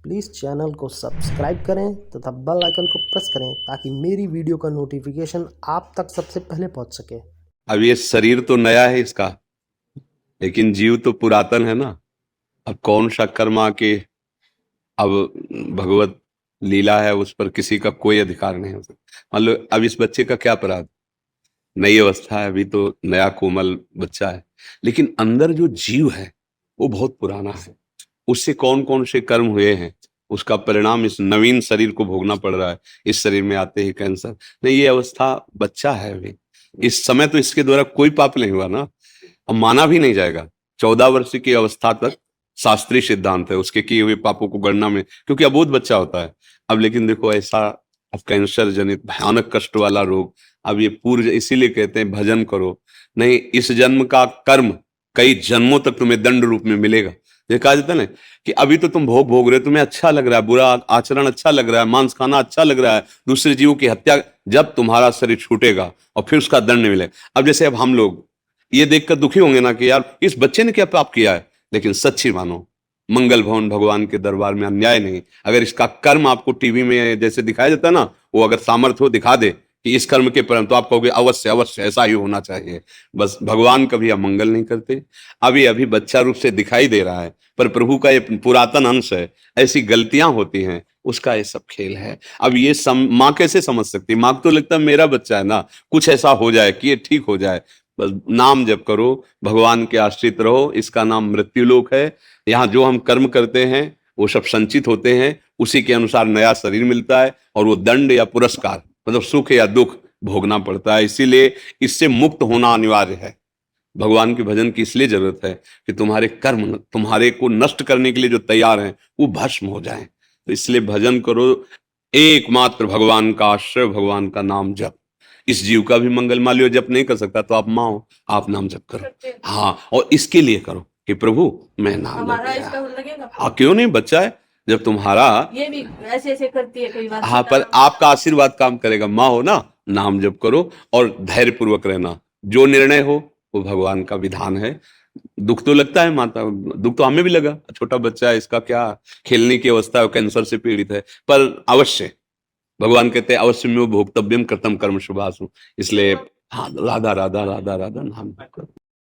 Please channel को subscribe करें तथा बेल आइकन को प्रेस करें ताकि मेरी वीडियो का नोटिफिकेशन आप तक सबसे पहले पहुंच सके। अब ये शरीर तो नया है इसका, लेकिन जीव तो पुरातन है ना। अब कौन सा कर्म आके अब भगवत लीला है, उस पर किसी का कोई अधिकार नहीं हो सकता। मान लो अब इस बच्चे का क्या अपराध, नई अवस्था है, अभी तो नया कोमल बच्चा है, लेकिन अंदर जो जीव है वो बहुत पुराना है। उससे कौन कौन से कर्म हुए हैं, उसका परिणाम इस नवीन शरीर को भोगना पड़ रहा है। इस शरीर में आते ही कैंसर, नहीं ये अवस्था बच्चा है अभी, इस समय तो इसके द्वारा कोई पाप नहीं हुआ ना, अब माना भी नहीं जाएगा। 14 वर्ष की अवस्था तक शास्त्रीय सिद्धांत है उसके किए हुए पापों को गणना में, क्योंकि अबोध बच्चा होता है। अब लेकिन देखो ऐसा, अब कैंसर जनित भयानक कष्ट वाला रोग, अब ये पूर्व, इसीलिए कहते हैं भजन करो। नहीं, इस जन्म का कर्म कई जन्मों तक तुम्हें दंड रूप में मिलेगा। ये कहा जाता है ना कि अभी तो तुम भोग भोग रहे हो, तुम्हें अच्छा लग रहा है, बुरा आचरण अच्छा लग रहा है, मांस खाना अच्छा लग रहा है, दूसरे जीवों की हत्या, जब तुम्हारा शरीर छूटेगा और फिर उसका दंड मिलेगा। अब जैसे अब हम लोग ये देखकर दुखी होंगे ना कि यार इस बच्चे ने क्या पाप किया है, लेकिन सच्ची मानो मंगल भवन भगवान के दरबार में अन्याय नहीं। अगर इसका कर्म आपको टीवी में जैसे दिखाया जाता है ना, वो अगर सामर्थ्य हो दिखा दे कि इस कर्म के परिणाम, तो आप कहोगे अवश्य अवश्य ऐसा ही होना चाहिए। बस भगवान कभी अमंगल नहीं करते। अभी अभी बच्चा रूप से दिखाई दे रहा है, पर प्रभु का ये पुरातन अंश है, ऐसी गलतियां होती हैं, उसका ये सब खेल है। अब ये माँ कैसे समझ सकती, माँ को तो लगता है मेरा बच्चा है ना, कुछ ऐसा हो जाए कि ये ठीक हो जाए। बस नाम जप करो, भगवान के आश्रित रहो, इसका नाम मृत्युलोक है। यहाँ जो हम कर्म करते हैं वो सब संचित होते हैं, उसी के अनुसार नया शरीर मिलता है, और वो दंड या पुरस्कार मतलब सुख या दुख भोगना पड़ता है। इसीलिए इससे मुक्त होना अनिवार्य है। भगवान के भजन की इसलिए जरूरत है कि तुम्हारे कर्म तुम्हारे को नष्ट करने के लिए जो तैयार हैं वो भस्म हो जाएं। तो इसलिए भजन करो, एकमात्र भगवान का आश्रय, भगवान का नाम जप। इस जीव का भी मंगल, मान लो जप नहीं कर सकता तो आप माँ हो, आप नाम जप करो। हाँ, और इसके लिए करो कि प्रभु मैं नाम जप। हाँ, क्यों नहीं, बच्चा है जब तुम्हारा, ये भी ऐसे ऐसे करती है कई बार। हाँ, पर आपका आशीर्वाद काम करेगा। माँ हो ना, नाम जप करो और धैर्य पूर्वक रहना। जो निर्णय हो वो भगवान का विधान है। दुख तो लगता है माता, दुख तो हमें भी लगा, छोटा बच्चा है, इसका क्या खेलने की अवस्था है, कैंसर से पीड़ित है, पर अवश्य भगवान कहते हैं अवश्य में वो भोक्तव्यम कृतम कर्म शुभासु। इसलिए हाँ, राधा राधा राधा राधा नाम जप करो।